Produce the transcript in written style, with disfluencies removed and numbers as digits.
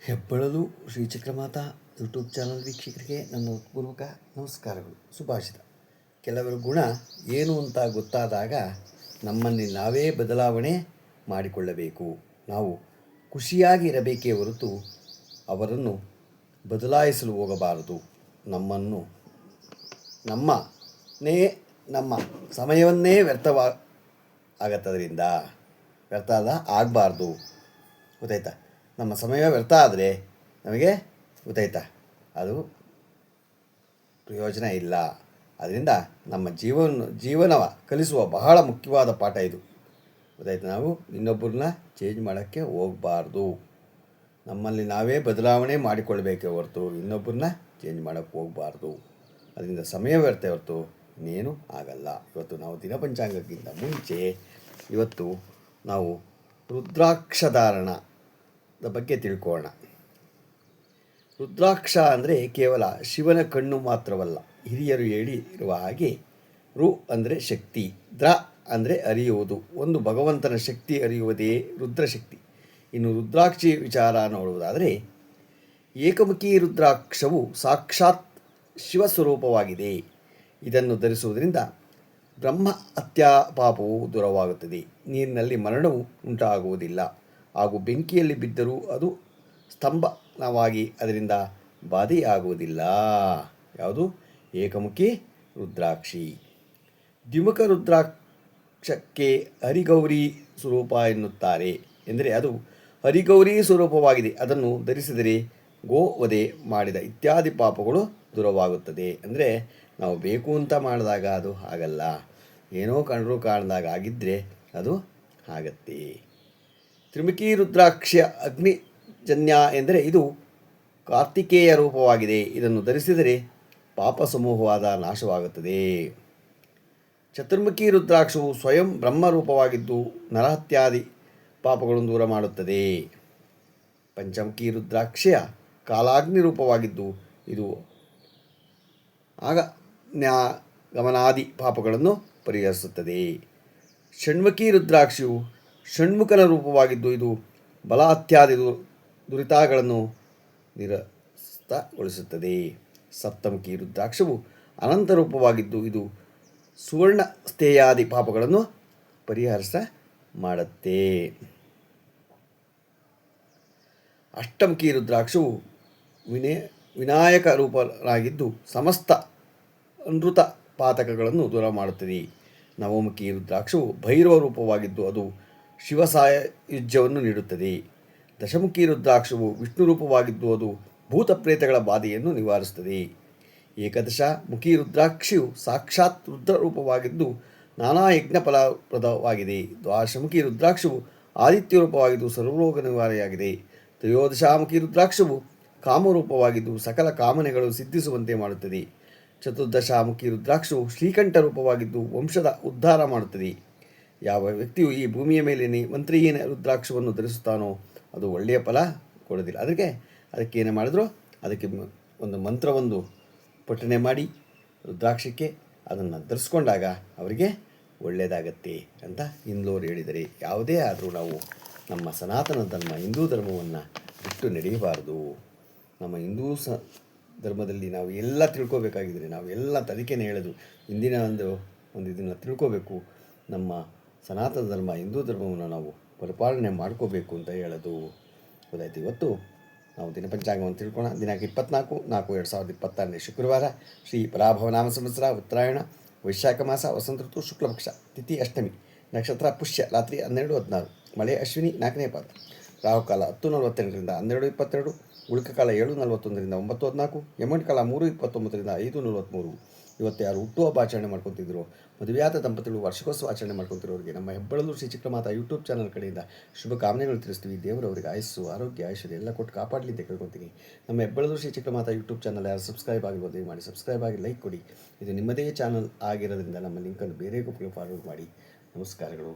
ಹೆಬ್ಬಳಲು Shri Chakramata YouTube channel ವೀಕ್ಷಕರಿಗೆ ನನ್ನ ಪೂರ್ವಕ ನಮಸ್ಕಾರಗಳು. ಸುಭಾಷಿತ. ಕೆಲವರ ಗುಣ ಏನು ಅಂತ ಗೊತ್ತಾದಾಗ ನಮ್ಮನ್ನು ನಾವೇ ಬದಲಾವಣೆ ಮಾಡಿಕೊಳ್ಳಬೇಕು. ನಾವು ಖುಷಿಯಾಗಿ ಇರಬೇಕೇ ಹೊರತು ಅವರನ್ನು ಬದಲಾಯಿಸಲು ಹೋಗಬಾರದು. ನಮ್ಮ ಸಮಯವನ್ನೇ ವ್ಯರ್ಥ ಆಗಬಾರ್ದು. ಗೊತ್ತಾಯ್ತಾ? ನಮ್ಮ ಸಮಯ ವ್ಯರ್ಥ ಆದರೆ ನಮಗೆ ಅದು ಪ್ರಯೋಜನ ಇಲ್ಲ. ಅದರಿಂದ ನಮ್ಮ ಜೀವನವ ಕಲಿಸುವ ಬಹಳ ಮುಖ್ಯವಾದ ಪಾಠ ಇದು. ಗೊತ್ತಾಯ್ತು? ನಾವು ಇನ್ನೊಬ್ಬರನ್ನ ಚೇಂಜ್ ಮಾಡೋಕ್ಕೆ ಹೋಗಬಾರ್ದು. ನಮ್ಮಲ್ಲಿ ನಾವೇ ಬದಲಾವಣೆ ಮಾಡಿಕೊಳ್ಬೇಕೇ ಹೊರತು ಇನ್ನೊಬ್ಬರನ್ನ ಚೇಂಜ್ ಮಾಡೋಕ್ಕೆ ಹೋಗಬಾರ್ದು. ಅದರಿಂದ ಸಮಯ ವ್ಯರ್ಥ ಹೊರತು ಇನ್ನೇನು ಆಗಲ್ಲ. ಇವತ್ತು ನಾವು ದಿನಪಂಚಾಂಗಕ್ಕಿಂತ ಮುಂಚೆ ಇವತ್ತು ನಾವು ರುದ್ರಾಕ್ಷಧಾರಣದ ಬಗ್ಗೆ ತಿಳ್ಕೊಳ್ಳೋಣ. ರುದ್ರಾಕ್ಷ ಅಂದರೆ ಕೇವಲ ಶಿವನ ಕಣ್ಣು ಮಾತ್ರವಲ್ಲ. ಹಿರಿಯರು ಹೇಳಿರುವ ಹಾಗೆ ರು ಅಂದರೆ ಶಕ್ತಿ, ದ್ರ ಅಂದರೆ ಅರಿಯುವುದು. ಒಂದು ಭಗವಂತನ ಶಕ್ತಿ ಅರಿಯುವುದೇ ರುದ್ರಶಕ್ತಿ. ಇನ್ನು ರುದ್ರಾಕ್ಷಿ ವಿಚಾರ ನೋಡುವುದಾದರೆ, ಏಕಮುಖಿ ರುದ್ರಾಕ್ಷವು ಸಾಕ್ಷಾತ್ ಶಿವಸ್ವರೂಪವಾಗಿದೆ. ಇದನ್ನು ಧರಿಸುವುದರಿಂದ ಬ್ರಹ್ಮ ಹತ್ಯಾ ಪಾಪವು ದೂರವಾಗುತ್ತದೆ. ನೀರಿನಲ್ಲಿ ಮರಣವು ಉಂಟಾಗುವುದಿಲ್ಲ ಹಾಗೂ ಬೆಂಕಿಯಲ್ಲಿ ಬಿದ್ದರೂ ಅದು ಸ್ತಂಭನವಾಗಿ ಅದರಿಂದ ಬಾಧೆಯಾಗುವುದಿಲ್ಲ. ಯಾವುದು? ಏಕಮುಖಿ ರುದ್ರಾಕ್ಷಿ. ದ್ವಿಮುಖ ರುದ್ರಾಕ್ಷಕ್ಕೆ ಹರಿಗೌರಿ ಸ್ವರೂಪ ಎನ್ನುತ್ತಾರೆ. ಎಂದರೆ ಅದು ಹರಿಗೌರಿ ಸ್ವರೂಪವಾಗಿದೆ. ಅದನ್ನು ಧರಿಸಿದರೆ ಗೋವಧೆ ಮಾಡಿದ ಇತ್ಯಾದಿ ಪಾಪಗಳು ದೂರವಾಗುತ್ತದೆ. ಅಂದರೆ ನಾವು ಬೇಕು ಅಂತ ಮಾಡಿದಾಗ ಅದು ಆಗಲ್ಲ. ಏನೋ ಕಂಡರೂ ಕಾಣ್ದಾಗ ಆಗಿದ್ದರೆ ಅದು ಆಗತ್ತೆ. ತ್ರಿಮುಖಿ ರುದ್ರಾಕ್ಷ ಅಗ್ನಿಜನ್ಯ ಎಂದರೆ ಇದು ಕಾರ್ತಿಕೇಯ ರೂಪವಾಗಿದೆ. ಇದನ್ನು ಧರಿಸಿದರೆ ಪಾಪ ಸಮೂಹವಾದ ನಾಶವಾಗುತ್ತದೆ. ಚತುರ್ಮುಖಿ ರುದ್ರಾಕ್ಷವು ಸ್ವಯಂ ಬ್ರಹ್ಮರೂಪವಾಗಿದ್ದು ನರಹತ್ಯಾದಿ ಪಾಪಗಳನ್ನು ದೂರ ಮಾಡುತ್ತದೆ. ಪಂಚಮುಖಿ ರುದ್ರಾಕ್ಷಯ ಕಾಲಾಗ್ನಿ ರೂಪವಾಗಿದ್ದು ಇದು ಗಮನಾದಿ ಪಾಪಗಳನ್ನು ಪರಿಹರಿಸುತ್ತದೆ. ಷಣ್ಮುಖಿ ರುದ್ರಾಕ್ಷಿಯು ಷಣ್ಮುಖನ ರೂಪವಾಗಿದ್ದು ಇದು ಬಲಾತ್ಯಾದಿ ದುರಿತಗಳನ್ನು ನಿರಸ್ತಗೊಳಿಸುತ್ತದೆ. ಸಪ್ತಮುಖಿ ರುದ್ರಾಕ್ಷವು ಅನಂತ ರೂಪವಾಗಿದ್ದು ಇದು ಸುವರ್ಣ ಸ್ಥೇಯಾದಿ ಪಾಪಗಳನ್ನು ಪರಿಹರಿಸ ಮಾಡುತ್ತೆ. ಅಷ್ಟಮುಖಿ ರುದ್ರಾಕ್ಷವು ವಿನಾಯಕ ರೂಪನಾಗಿದ್ದು ಸಮಸ್ತ ಅನೃತ ಪಾತಕಗಳನ್ನು ದೂರ ಮಾಡುತ್ತದೆ. ನವಮುಖಿ ರುದ್ರಾಕ್ಷವು ಭೈರವ ರೂಪವಾಗಿದ್ದು ಅದು ಶಿವ ಸಾಯುಜ್ಯವನ್ನು ನೀಡುತ್ತದೆ. ದಶಮುಖಿ ರುದ್ರಾಕ್ಷವು ವಿಷ್ಣು ರೂಪವಾಗಿದ್ದು ಅದು ಭೂತ ಪ್ರೇತಗಳ ಬಾಧೆಯನ್ನು ನಿವಾರಿಸುತ್ತದೆ. ಏಕದಶ ಮುಖಿ ರುದ್ರಾಕ್ಷಿಯು ಸಾಕ್ಷಾತ್ ರುದ್ರ ರೂಪವಾಗಿದ್ದು ನಾನಾ ಯಜ್ಞ ಫಲಪ್ರದವಾಗಿದೆ. ದ್ವಾದಶಮುಖಿ ರುದ್ರಾಕ್ಷವು ಆದಿತ್ಯ ರೂಪವಾಗಿದ್ದು ಸರ್ವರೋಗ ನಿವಾರಿಯಾಗಿದೆ. ತ್ರಯೋದಶಾಮುಖಿ ರುದ್ರಾಕ್ಷವು ಕಾಮರೂಪವಾಗಿದ್ದು ಸಕಲ ಕಾಮನೆಗಳು ಸಿದ್ಧಿಸುವಂತೆ ಮಾಡುತ್ತದೆ. ಚತುರ್ದಶಾಮುಖಿ ರುದ್ರಾಕ್ಷವು ಶ್ರೀಕಂಠ ರೂಪವಾಗಿದ್ದು ವಂಶದ ಉದ್ಧಾರ ಮಾಡುತ್ತದೆ. ಯಾವ ವ್ಯಕ್ತಿಯು ಈ ಭೂಮಿಯ ಮೇಲೆ ಮಂತ್ರಿಹೀನ ರುದ್ರಾಕ್ಷವನ್ನು ಧರಿಸುತ್ತಾನೋ ಅದು ಒಳ್ಳೆಯ ಫಲ ಕೊಡೋದಿಲ್ಲ. ಅದಕ್ಕೆ ಏನು ಮಾಡಿದ್ರು, ಅದಕ್ಕೆ ಒಂದು ಮಂತ್ರವೊಂದು ಪಠನೆ ಮಾಡಿ ರುದ್ರಾಕ್ಷಕ್ಕೆ ಅದನ್ನು ಧರಿಸ್ಕೊಂಡಾಗ ಅವರಿಗೆ ಒಳ್ಳೆಯದಾಗತ್ತೆ ಅಂತ ಹಿಂದೋರು ಹೇಳಿದರೆ, ಯಾವುದೇ ಆದರೂ ನಾವು ನಮ್ಮ ಸನಾತನ ಧರ್ಮ ಹಿಂದೂ ಧರ್ಮವನ್ನು ಬಿಟ್ಟು ನಡೆಯಬಾರದು. ನಮ್ಮ ಹಿಂದೂ ಧರ್ಮದಲ್ಲಿ ನಾವು ಎಲ್ಲ ತಿಳ್ಕೋಬೇಕಾಗಿದ್ರೆ ನಾವು ಎಲ್ಲ ಅದಕ್ಕೇನೆ ಹೇಳೋದು, ಇಂದಿನ ಒಂದು ಇದನ್ನು ತಿಳ್ಕೋಬೇಕು. ನಮ್ಮ ಸನಾತನ ಧರ್ಮ ಹಿಂದೂ ಧರ್ಮವನ್ನು ನಾವು ಪರಿಪಾಲನೆ ಮಾಡ್ಕೋಬೇಕು ಅಂತ ಹೇಳೋದು. ಗೊತ್ತಾಯ್ತು? ಇವತ್ತು ನಾವು ದಿನಪಂಚಾಂಗವನ್ನು ತಿಳ್ಕೊಳ್ಳೋಣ. ದಿನಾಂಕ 24/4/2026 ಶುಕ್ರವಾರ, ಶ್ರೀ ಪರಾಭವನಾಮ ಸಂವತ್ಸರ, ಉತ್ತರಾಯಣ, ವೈಶಾಖ ಮಾಸ, ವಸಂತ ಋತು, ಶುಕ್ಲಪಕ್ಷ, ತಿಥಿ ಅಷ್ಟಮಿ, ನಕ್ಷತ್ರ ಪುಷ್ಯ, ರಾತ್ರಿ 12:16, ಮಳೆ ಅಶ್ವಿನಿ 4ನೇ ಪಾದ, ರಾಹುಕಾಲ 10:48ರಿಂದ 12:22, ಉಳಿಕ ಕಾಲ 7:41ರಿಂದ 9:14, ಯಮಗಂಡ ಕಾಲ 3:29ರಿಂದ 5:43. ಇವತ್ತು ಯಾರು ಹುಟ್ಟುಹಬ್ಬ ಆಚರಣೆ ಮಾಡ್ಕೊತಿದ್ರು, ಮದುವೆಯಾದ ದಂಪತಿಗಳು ವಾರ್ಷಿಕೋತ್ಸವ ಆಚರಣೆ ಮಾಡ್ಕೊತಿರೋರಿಗೆ ನಮ್ಮ ಹೆಬ್ಬಳಲು ಶ್ರೀ ಚಕ್ರಮಾತಾ ಯೂಟ್ಯೂಬ್ ಚಾನಲ್ ಕಡೆಯಿಂದ ಶುಭ ಕಾಮನೆಗಳು ತಿಳಿಸ್ತೀವಿ. ದೇವರವರಿಗೆ ಆಯಸ್ಸು, ಆರೋಗ್ಯ, ಐಶ್ವರ್ಯ ಎಲ್ಲ ಕೊಟ್ಟು ಕಾಪಾಡಲಿ ಅಂತ ಕೇಳ್ಕೊತೀನಿ. ನಮ್ಮ ಹೆಬ್ಬಳಲು ಶ್ರೀ ಚಕ್ರಮಾತಾ ಯೂಟ್ಯೂಬ್ ಚಾನಲ್ ಯಾರು ಸಬ್ಸ್ಕ್ರೈಬ್ ಆಗಿರ್ಬೋದು ಮಾಡಿ ಸಬ್ಸ್ಕ್ರೈಬ್ ಆಗಿ ಲೈಕ್ ಕೊಡಿ. ಇದು ನಿಮ್ಮದೇ ಚಾನಲ್ ಆಗಿರೋದ್ರಿಂದ ನಮ್ಮ ಲಿಂಕನ್ನು ಬೇರೆ ಒಬ್ಬರಿಗೆ ಫಾರ್ವರ್ಡ್ ಮಾಡಿ. ನಮಸ್ಕಾರಗಳು.